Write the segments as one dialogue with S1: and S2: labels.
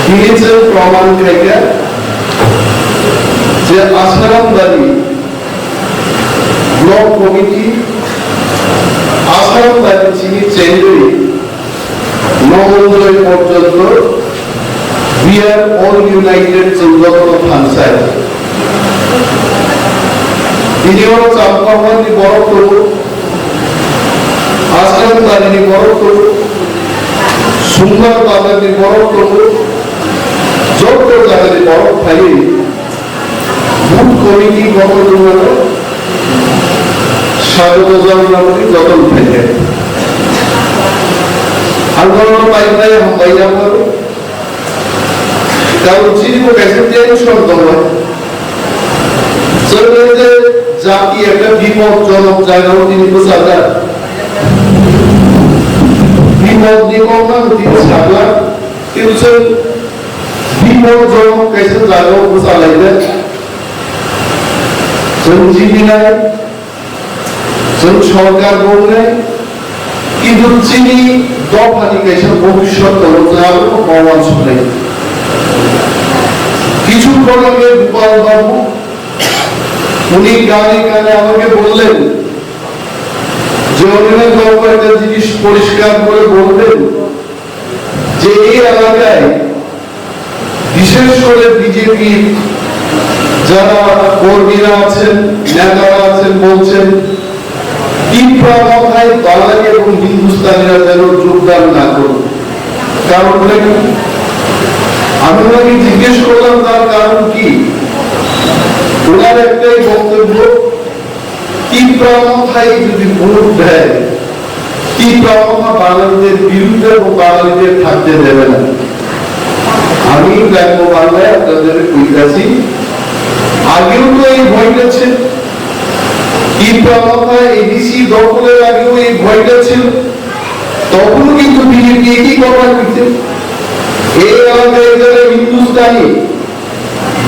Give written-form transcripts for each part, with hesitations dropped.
S1: দিয়েছেন প্রমাণ থেকে যে আসারামবাড়ি ব্লক কমিটি আসারামবাড়ি চিনি চেন্ডুই নমন্দ্রয় পর্যন্ত we are all united চৌদ্দতম panchayat তিনি হল চাম্পাবাড়ি বড় করব আসারামবাড়ি বড় করব সুন্দর বাজারে বড় করব যত জায়গায় বড় খাই বুথ কমিটি গঠন করে স্বাগত জানানোর যতন থেকে আন্দোলন পাইলে हम भैया पर কারণ চিনি को कैसे টেনশন দেওয়া চলে যে জাতি একটা বিপদজনক জায়গাও তিনি বোঝালেন বিপদ নিকটন তিনি সাগলা কিন্তু বিপদজনক कैसे জায়গাও বোঝালেন সঞ্জীবী নাই সরকার বললে কিন্তু চিনি দফানি कैसे ভবিষ্যৎ তরফ প্রমাণ শুনে কিছু আগে গোপাল বাবু উনি গানে গানে আমাকে বললেন যে অনেক বাবু একটা জিনিস পরিষ্কার করে বললেন যে এই এলাকায় বিশেষ করে বিজেপি যারা কর্মীরা আছেন নেতারা আছেন বলছেন তীব্রভাবে বাঙালি এবং হিন্দুস্তানিরা যেন যোগদান না করুন কারণ আমি ওনাকে জিজ্ঞেস করলাম তার কারণ কি ওনার একটাই বক্তব্য তীব্রভাবে যদি ভোট দেয় তীব্রভাবে বাঙালিদের বিরুদ্ধে এবং বাঙালিদের থাকতে দেবে না আমি ব্যাংক বাংলায় আপনাদের কইতাছি আগেও তো এই ভয়টা ছিল তীব্রভাবে এডিসি দখলের আগেও এই ভয়টা ছিল তখনও কিন্তু বিজেপি একই কথা করছে এই এলাকায় যারা হিন্দুস্তানি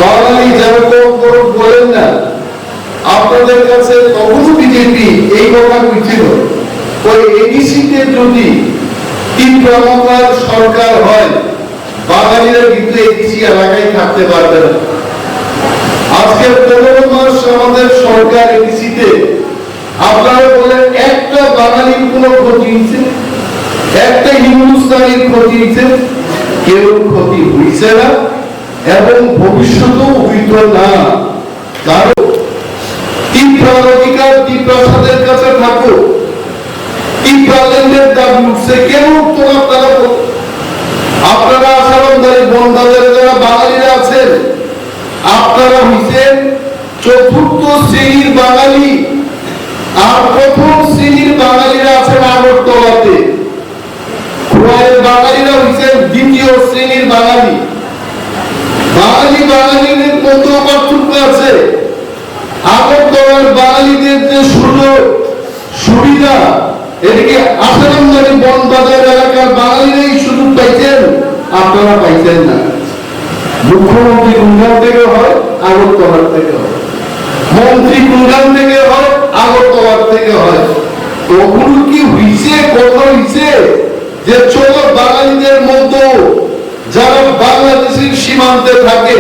S1: বাঙালি যেরকম বলেন না আপনাদের কাছে তখনও বিজেপি এই কথা কইছিল ওই এডিসিতে যদি তীব্রভাবে সরকার হয় বাঙালিরা কিন্তু এডিসি এলাকায় থাকতে পারবে না আজকে 15 মাস আমাদের সরকার এডিসিতে আপনারা বলেন একটা বাঙালির কোনো ক্ষতি হয়েছে একটা হিন্দুস্তানির ক্ষতি হয়েছে কেউ ক্ষতি হয়েছে না এবং ভবিষ্যতেও হইত না কারণ তীব্র অধিকার তীব্রসাদের কাছে থাকো তীব্রের দাবি উঠছে কেন উঠতো না আপনারা আসারামবাড়ি বনবাজারে যারা বাঙালিরা আছেন আপনারা হইছেন চতুর্থ শ্রেণীর বাঙালি আর প্রথম শ্রেণীর বাঙালিরা আছেন আগরতলাতে বাঙালিরা হইছেন দ্বিতীয় শ্রেণীর বাঙালি বাঙালিদের মধ্যে পার্থক্য আছে আগরতলার বাঙালিদের যে সুযোগ সুবিধা এদিকে আসারামবাড়ি বনবাজার এলাকার বাঙালিরাই সুযোগ পাইছেন আপনারা পাইছেন না মুখ্যমন্ত্রী গুলগান থেকে হয় আগরতলার থেকে হয় মন্ত্রী গুলগান থেকে হয় আগরতলার থেকে হয় তখন কি হইছে কথা হইছে যে চলো বাঙালিদের মধ্যে যারা বাংলাদেশের সীমান্তে থাকে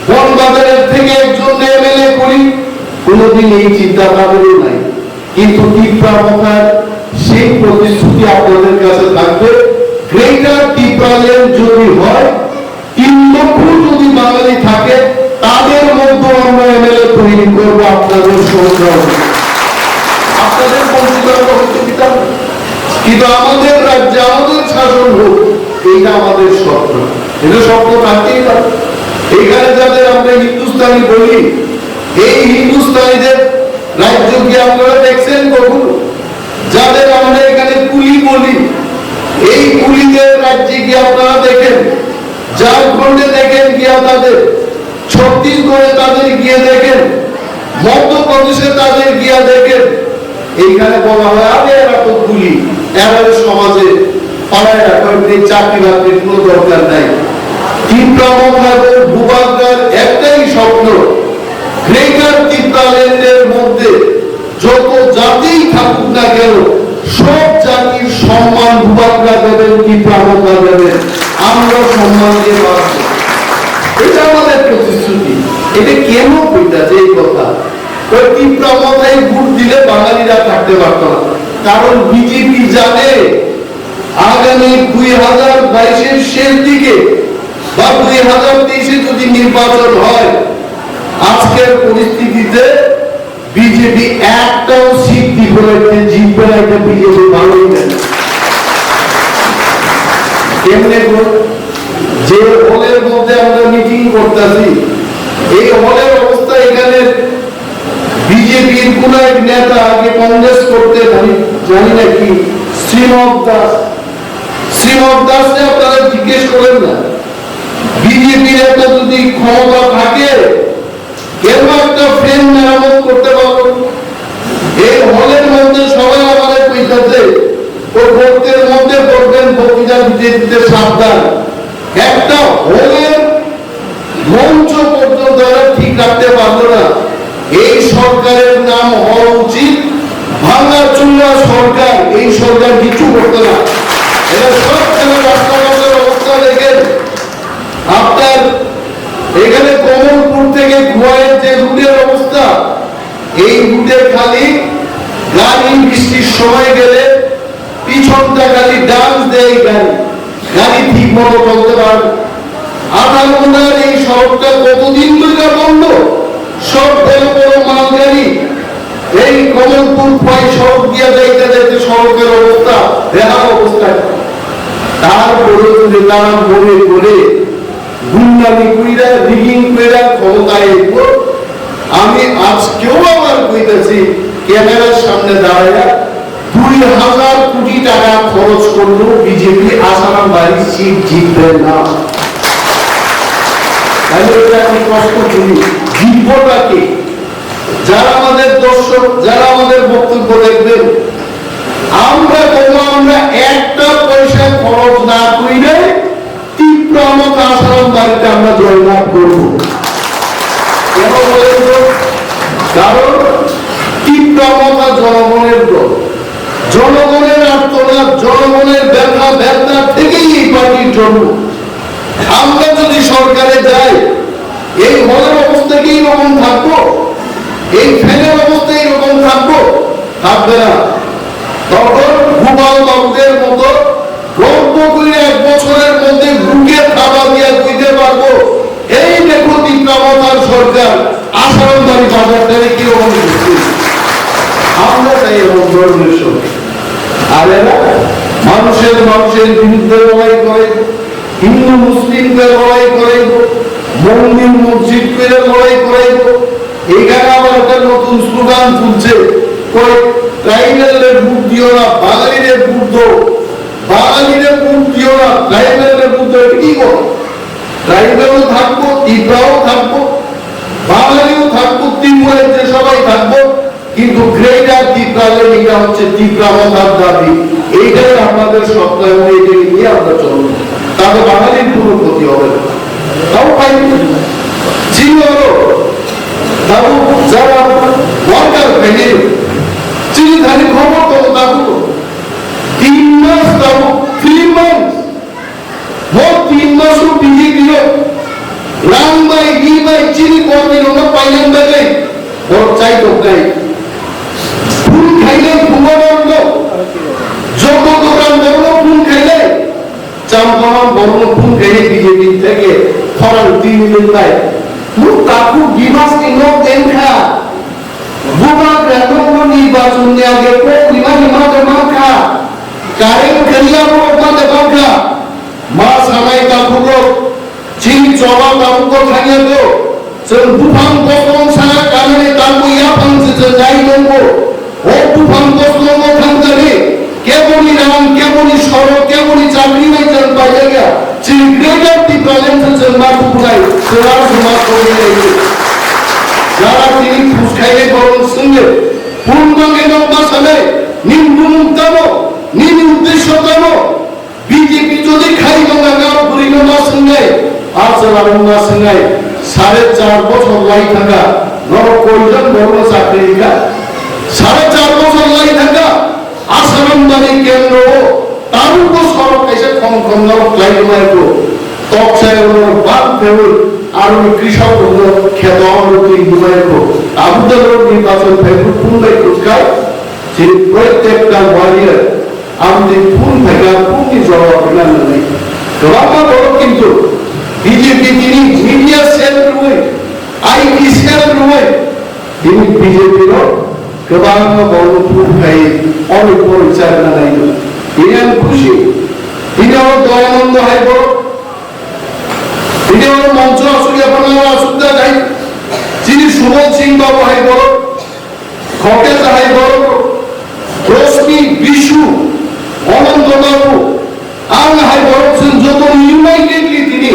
S1: বনবাজারের থেকে একজন এমএলএ করি কোনদিন এই চিন্তা ভাবনা নাই কিন্তু তীব্রভাবে সেই প্রতিশ্রুতি আপনাদের কাছে থাকবে গ্রেটার তীব্রালের যদি হয় 3 লক্ষ যদি বাঙালি থাকে তাদের মধ্যে আমরা এমএলএ তৈরি করবো আপনাদের সহযোগ আপনাদের বঞ্চিত হতে কিন্তু আমাদের রাজ্যে আমাদের শাসন হোক এইটা আমাদের স্বপ্ন এটা স্বপ্ন থাকতেই পারে এখানে যাদের আমরা হিন্দুস্তানি বলি এই হিন্দুস্তানিদের রাজ্য কি আপনারা দেখছেন কখনো যাদের আমরা এখানে কুলি বলি এই কুলিদের রাজ্যে কি আপনারা দেখেন ঝাড়খণ্ডে দেখেন গিয়া তাদের ছত্তিশগড়ে তাদের গিয়ে দেখেন মধ্যপ্রদেশে তাদের গিয়া দেখেন এইখানে বলা হয় আরে এরা তো কুলি এরা সমাজে পাড়ায় রাখার চাকরি বাকরির কোনো দরকার নাই তীব্রভাবে ভূভাগের একটাই স্বপ্ন গ্রেটার তীব্রালেন্ডের মধ্যে যত জাতিই থাকুক না কেন সব জাতির সম্মান ভূভাগরা দেবেন তীব্রভাবে দেবেন আমরা সম্মান দিয়ে এটা আমাদের প্রতিশ্রুতি। এটা কেন কইতাছে এই কথা? ওই তীব্রমতায় ভোট দিলে বাঙালিরা থাকতে পারত না, কারণ বিজেপি জানে আগামী 2022-এর শেষ দিকে বা 2023-এ যদি নির্বাচন হয়, আজকের পরিস্থিতিতে বিজেপি একটাও সিট জিতবে না, এটা বিজেপি ভালোই জানে। কেমনে যে হলের মধ্যে আমরা মিটিং করতেছি, এই হলের অবস্থা, এখানে বিজেপির কোন এক নেতা আগে কংগ্রেস করতে জানি না কি শ্রীমক দাস আপনারা জিজ্ঞেস করেন না, বিজেপির একটা যদি ক্ষমতা থাকে কেন একটা ফ্রেম মেরামত করতে পারবো? এই হলের মধ্যে সবাই আমাদের কইতাছে ও ভোটের মধ্যে করবেন, বক্তৃতা দিতে সাবধান। একটা হলের মঞ্চ পর্যন্ত ঠিক রাখতে পারলো না। এই সরকারের নাম হওয়া উচিত ভাঙাচোরা সরকার। এই সরকার কিছু করতে না। এটা সব রাস্তাঘাটের অবস্থা দেখেন। আপনার এখানে কমলপুর থেকে গোয়ার যে রুটের অবস্থা, এই রুটে খালি গাড়ি বৃষ্টির সময় গেলে পিছনটা খালি ডান্স দেয়, গাড়ি ঠিক মতো চলতে পারবে। আধার এই সড়কটা কতদিন ধরে বন্ধ, সব বড় বড় মালগাড়ি এই কমলপুর পয় সড়ক দিয়ে যাইতে যাইতে সড়কের অবস্থা বেহাল অবস্থা। তারপরে যদি তারা মনে করে গুন্ডামি কইরা রিগিং কইরা ক্ষমতায় এসব, আমি আজকেও আবার কইতেছি ক্যামেরার সামনে দাঁড়াইয়া 2000 কোটি টাকা খরচ করলো বিজেপি, আসারাম বাড়ির সিট জিতবে না। যারা আমাদের দর্শক, যারা আমাদের বক্তব্য দেখবেন, আমরা একটা পয়সা খরচ না করিলে তীব্র মত আসারাম বাড়িতে আমরা জয়লাভ করব। কেন বলেন তো? কারণ তীব্র মতা জনগণের দল, জনগণের আর্তনাদ, জনগণের ব্যথা ব্যথা থেকেই এই পার্টির জন্ম। আমরা যদি সরকারে যাই, এই হলের অবস্থা কি রকম থাকবো? এই ফ্যানের অবস্থা এইরকম থাকবো? থাকবে না। তখন গোপাল বাবুদের মতো গল্প করে 1 বছরের মধ্যে বুকে থাবা দিয়ে কইতে পারবো, এই দেখো তীব্রমতার সরকার আসারাম বাড়ি বাজারটারে কিরকম করছে। আমরা তাই এরকম ধরনের সরকার। আর এরা মানুষের বিরুদ্ধে লড়াই করে, হিন্দু মুসলিমদের লড়াই করাইব, মন্দির মসজিদ করে লড়াই করাইব। এখানে আবার একটা নতুন স্লোগান তুলছে, ট্রাইবেলের ভোট দিও না, বাঙালিদের ভোট দাও, বাঙালিদের ভোট দিও না, ট্রাইবেলের ভোট দাও। কি বল? ট্রাইবেলও থাকবো, ত্রিপুরাও থাকবো, বাঙালিও থাকবো, ত্রিপুরায় যে সবাই থাকবো, কিন্তু গ্রেটার ত্রিপুরালের এটা হচ্ছে তীব্রমতার দাবি। এইটাই আমাদের স্বপ্ন এবং এইটাকে নিয়ে আমরা চলবো। তাহলে বাঙালির কোনো ক্ষতি হবে না। তাও পাইনি ছিল তাও যারা ওয়ার্কার পেয়ে চিনিধারী খবর তো তাবো 3 মাস, তাবো 3 মাস, মোট 3 মাসও বিয়ে দিল। রামবাই গিবাই চিনি কর্মী লোক পাইলেন দেখে ওর চাই তো নাই। ফুল খাইলে ভুবনন্দ যত দোকান বড় ফুল খাইলে চাম্পামান বড় ফুল খাইলে বিজেপি থেকে ফরান 3 মিলিয়ন পায়। মুখ কাকু বিমাস কিনো দেখা বুবা গ্রামীণ নির্বাচন আগে পরিমাণে মাখা কারেন্ট করিয়া ওখানে বাঁকা মা সামাই কাকুগো চিন চবা কাকুগো খাইয়ে দো সেন তুফান কখন সারা কারণে কাকু ইয়া ফাংছে যে যাই লঙ্গো ও তুফান কখন খানদারে কেবলই নাম, কেবলই সড়ক, কেবলই চাকরি নাই চান পাইয়া গিয়া চিন গ্রেটার দি প্রেজেন্স না কুকুরাই সেরা সমাজ করে গেছে। যারা তিনি খুশ খাইলে গরম সঙ্গে পূর্ণকে নব্বাসালে নিম্বুমুক্তানো নিম উদ্দেশ্য কেন বিজেপি যদি খাই গঙ্গা গাঁও পরিণামার সঙ্গে আর চালানোর সঙ্গে 4.5 বছর লাই থাকা কয়জন বড় চাকরিকা 4.5 বছর লাই থাকা আসারাম বাড়ি কেন্দ্র তার উপর সড়ক এসে কম কম নরক লাই মাইকো তক সাহেব বাদ ফেউল আর ওই কৃষক খেত অনতি দুবাইকো আবুদার নির্বাচন ফেব্রুয়ারি পুনরাই কুচকায় যে প্রত্যেকটা ওয়ারিয়ার আমাদের ফুল থেকে পূর্ণি জবাব নেই জবাবটা বড় কিন্তু বিজেপি তিনি মিডিয়া সেল রুয়ে আইটি সেল রুয়ে তিনি বিজেপির गोबां बर'फोरखाय अनेक परिचालना नायनो बेनि आं खुशी दिनै दयानन्द हायब दिनै मঞ্চ আসলে আপনারা আসুদা যাই যিনি সুবল সিং বাবু হাইব খকেশ হাইব রশ্মি বিশু অনন্ত বাবু আং হাইব যত ইউনাইটেডলি তিনি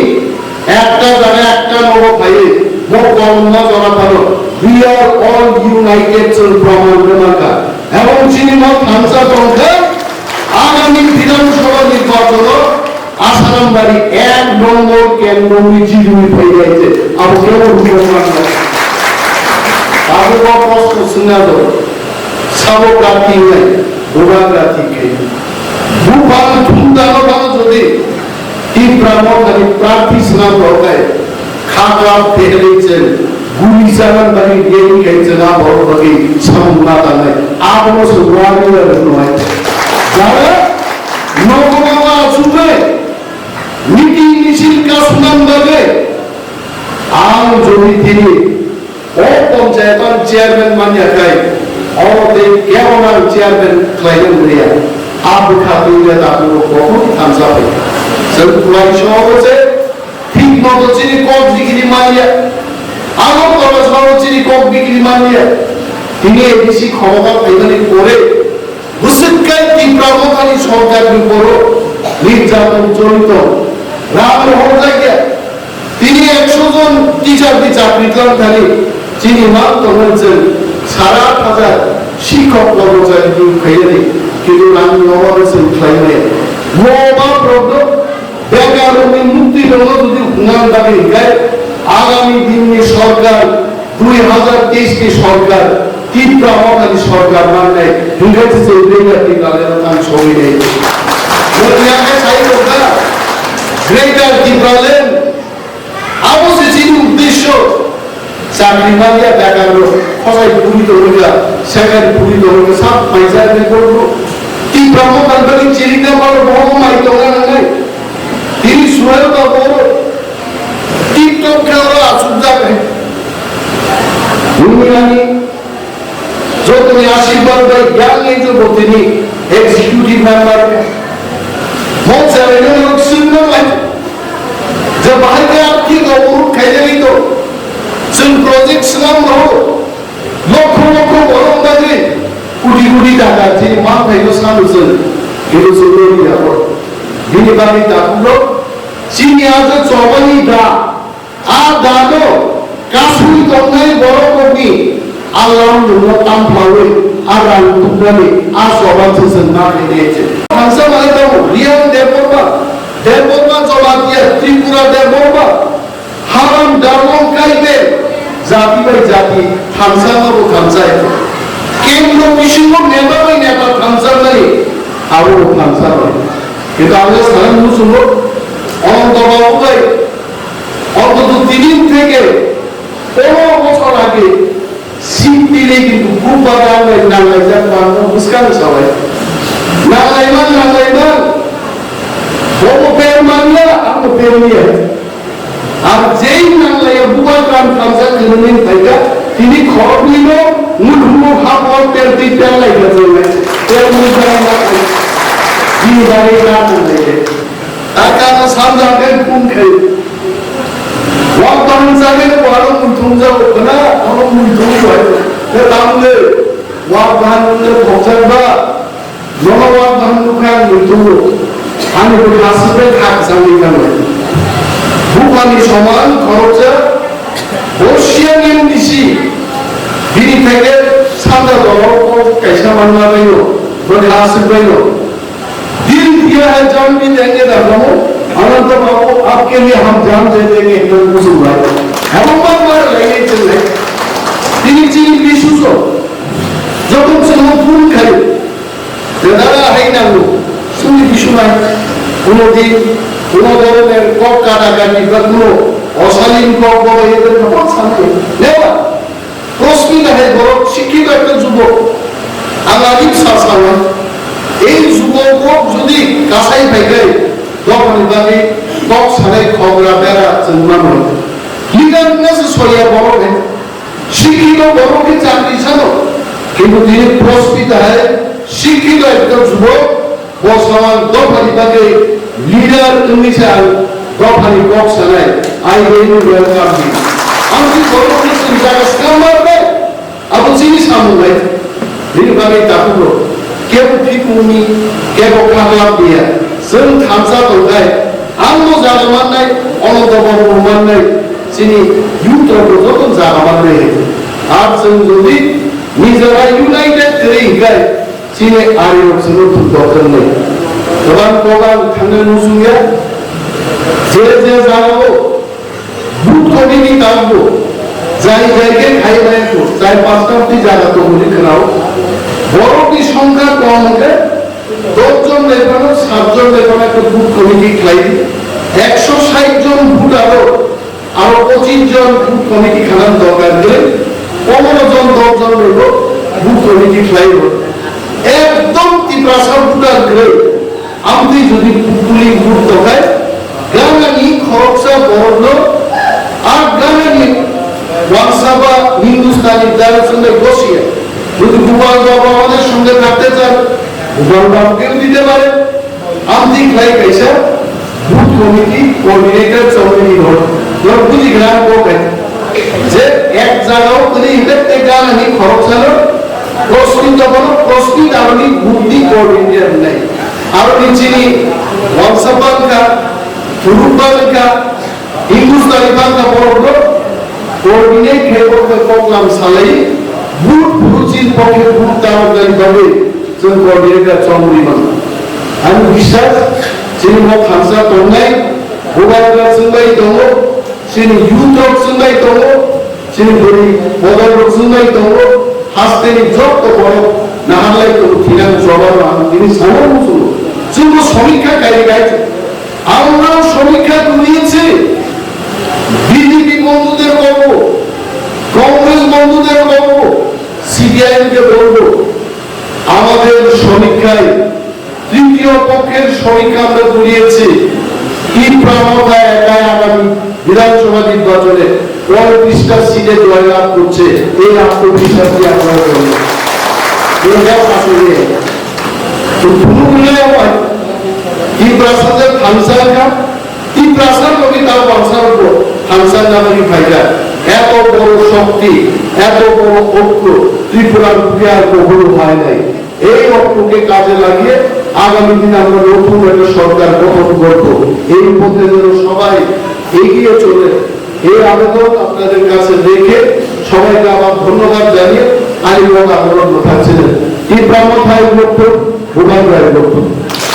S1: একটা জায়গায় একটা নব ভাইয়ে মোট গণনা জনা পারো we are all united from America এবং চিনিমা খানসা সংখ্যা আগামী বিধানসভা নির্বাচন আসারামবাড়ি 1 নম্বর কেন্দ্র মিছিল হয়ে যাচ্ছে আর কেমন আরো প্রশ্ন শুনে দাও সব প্রার্থী নাই গোড়া প্রার্থী কে ভূপাল ধুমধানো ভালো যদি কি ব্রাহ্মণ প্রার্থী শোনা দরকার খাতা ফেলেছেন গুলি চালান বাড়ি গেম খেয়েছে না বড় বাকি সামনা তাই আপনো সুরানিয়া নয় যারা নববাবা আসবে মিটিং মিছিল কাজ নাম দেবে আম জমি তিনি ও পঞ্চায়েতের চেয়ারম্যান মানিয়া খায় অতে কেমন আর চেয়ারম্যান ক্লাইন রিয়া আপ খাতুইয়া তাকে কখন থামসাবে সব পুরাই সব আছে ঠিক মতো চিনি কোন দিকে মানিয়া আরো পড়াশোনা চিনি কক বিক্রি মানিয়ে তিনি এসি ক্ষমতা পেদানি করে মুসলিমকাই তীব্রতানি সরকারের উপর নির্যাতন চলিত রাম হরজাকে তিনি 100 জন টিচার দি চাকরি করেন তাহলে চিনি মাত্র বলছেন 7,500 শিক্ষক কর্মচারী খেয়ে কিন্তু রাম নবাবের খাইলে মোবা প্রবলেম বেকার মুক্তি হলো যদি নাম দাবি গায় আগামী দিনে সরকার 2023 কে সরকার তীব্র অবকারী সরকার মানে ইংরেজিতে গ্রেটার কালের নাম সবই নেই দুনিয়াকে চাই হোক গ্রেটার তীব্রলেন অবশ্যই উদ্দেশ্য চাকরি মালিয়া বেকার সবাই পুরিত হইয়া সেখানে পুরিত হইয়া সব পয়সা দিয়ে করবো তীব্র অবকারী চিরিতে বড় বড় মাইত নাই তিনি সুরতা বড় টিকটক খেলা আসুদা है दुनियानी जो तुम्हें आशीर्वाद भाई ज्ञान नहीं जो बोलते नहीं एग्जीक्यूटिव मेंबर में बहुत सारे लोग सुनने वाले जब बाहर के आर्थिक अवरोध खाई नहीं तो सुन प्रोजेक्ट सुनाम रहो लोगों बोलों बाजे कुटी टाका जी माँ भाई तो सुनाम सुन ये तो सुनो नहीं यार ये बारी ताकुलो चीनी आज चौबनी दा আর দাদো কাশুই তন্নাই বড় কবি আল্লাহ নূরতাম পাওয়ে আর রামতুল্লাহি আর সবাই সেন না দিয়েছে হামসা মানে তো রিয়ান দেববা জবাতিয়া ত্রিপুরা দেববা হারাম দারম কাইবে জাতি বাই জাতি হামসা বাবু হামসায় কেন্দ্র বিশুভ নেতা হামসা নাই আর হামসা নাই কিন্তু আমরা সালাম শুনবো অনন্ত বাবু ভাই অন্তত 3 থেকে 15 বছর আগে শীত দিলে কিন্তু খুব বাগান নাঙ্গাই যাক মুস্কান সবাই নাঙ্গাইমান বড় পের মানিয়া আপনি পের নিয়ে আর যেই নাঙ্গাইয়া বুবা কান খামসা কিনুন থাকা তিনি খবর নিল মুখ হাফর পের দিতে লাগা চলে পের মুখ না জি বাড়ি না চলে টাকা না সামনে কোন খাই waktu saya itu orang untung jauh, kena orang untung jauh. Tetapi waktu itu bukan bah, nama waktu itu kan untung. Hanya berhasil hak sambil kamu. Bukan di zaman kerja, Rusia yang disi, ini pakai sadar orang kaisa mana bayu, berhasil bayu. Dil dia jangan didengar dalam अनंत बाबू आपके लिए हम जान दे देंगे एकदम कुसुम भाई हम बार लगे चले তিনি চিনি বিশুদ্ধ যখন সে ফুল খায় দাদা হাই না লোক শুনি বিশু নাই কোনোদিন কোনো ধরনের কক কাটাকাটি বা কোনো অশালীন কর্ম এদের খবর সামনে নেওয়া প্রশ্ন है বড় শিক্ষিত একটা যুবক আলাদিক শাসন এই যুবক যদি কাছাই পাইলে তখন বাকি কক সারাই খবরা বেড়া জন্মানো লিগার কাছে সরিয়া বড় শিক্ষিত বড়কে চাকরি ছাড়ো কিন্তু তিনি প্রস্তুত হয় শিক্ষিত একটা যুবক বর্তমান দফারি বাকি লিডার মিশাল দফারি কক সারাই আই এই ওয়েলকাম আমি বড়কে চিন্তা করতে अब चीनी सामुदाय दिन बारे ताकुरो केवल फिकुनी केवल खाला दिया जों थामसा दंगाय आंनो जागामान नाय अनदबन मान नाय चीनी युट्रबो जतन जागामान नाय आर जों जदि निजरा युनाइटेड रेगाय चीनी आरियो जों दखल नाय गोबां गोबां थांनो नुसुया जे जागाबो बुथ कमिटि दाबो যাই জায়গায় খাই বাইকো চার পাঁচটা জায়গা তো বলি খাও বড়টি সংখ্যা কম হলে 10 জন লেখানো 7 জন লেখানো একটা বুথ কমিটি খাই 160 জন বুথ আরো 25 জন বুথ কমিটি খানার দরকার হলে 15 জন 10 জন লেখো বুথ কমিটি খাইব একদম তীব্রাসা বুটার গলে আমি যদি পুলি বুথ দরকার গাঙ্গানি খরচা বড় আর গাঙ্গানি ওয়ানসাবা হিন্দুস্তানি দারের সঙ্গে বসিয়ে যদি গোপাল বাবু আমাদের সঙ্গে থাকতে চান গোপাল বাবুকেও দিতে পারে আমি খাই পয়সা বুথ কমিটি কোঅর্ডিনেটর চৌধুরী হল বুঝি গ্রাম কোপে যে এক জায়গাও করে ইলেক্টে গান আমি খরচ হলো প্রস্তুত আমি বুদ্ধি কোঅর্ডিনেটর নাই আর নিচিনি ওয়ানসাবা কা ফুরুবাল কা হিন্দুস্তানি বাংলা বড় कोऑर्डिनेट हेबो के प्रोग्राम सालाई बुट बुचिन पखे बुट दावगान गबे जों कोऑर्डिनेटर चौधरी मान आं विश्वास जों म खानसा दंनाय गोबांगा जोंबाय दङ जों युट्रब जोंबाय दङ जों बोरि मबाइल जोंबाय दङ हास्तेनि जब तो बड़ नाहालाय तो थिनां जबाब आं दिनै सानो मुसु जों समीक्षा गाय गाय আমরা সমীক্ষা করিয়েছি বিজেপি বন্ধুদের বলবো কংগ্রেস বন্ধুদের বলবো সিপিআইএম কে বলবো আমাদের সমীক্ষায় তৃতীয় পক্ষের সমীক্ষা আমরা করিয়েছি কি প্রবণতা একাই আগামী বিধানসভা নির্বাচনে 35টা সিটে জয়লাভ করছে এই আত্মবিশ্বাস দিয়ে আপনারা বলবো এটা আসলে তো ভুলগুলো হয় কি প্রশাসনের ফাংশন কা কি প্রশাসন কবিতা ফাংশন কো ফাংশন নামে ফায়দা এত বড় শক্তি এত বড় ঐক্য ত্রিপুরার বিহার কখনো হয় নাই এই ঐক্যকে কাজে লাগিয়ে আগামী দিনে আমরা নতুন একটা সরকার গঠন করব এই পথে যেন সবাই এগিয়ে চলে এই আবেদন আপনাদের কাছে রেখে সবাইকে আবার ধন্যবাদ জানিয়ে আলিবাগ আন্দোলন থাকছিলেন এই ব্রাহ্মণ ভাইয়ের বক্তব্য ভূপাল রায়ের বক্তব্য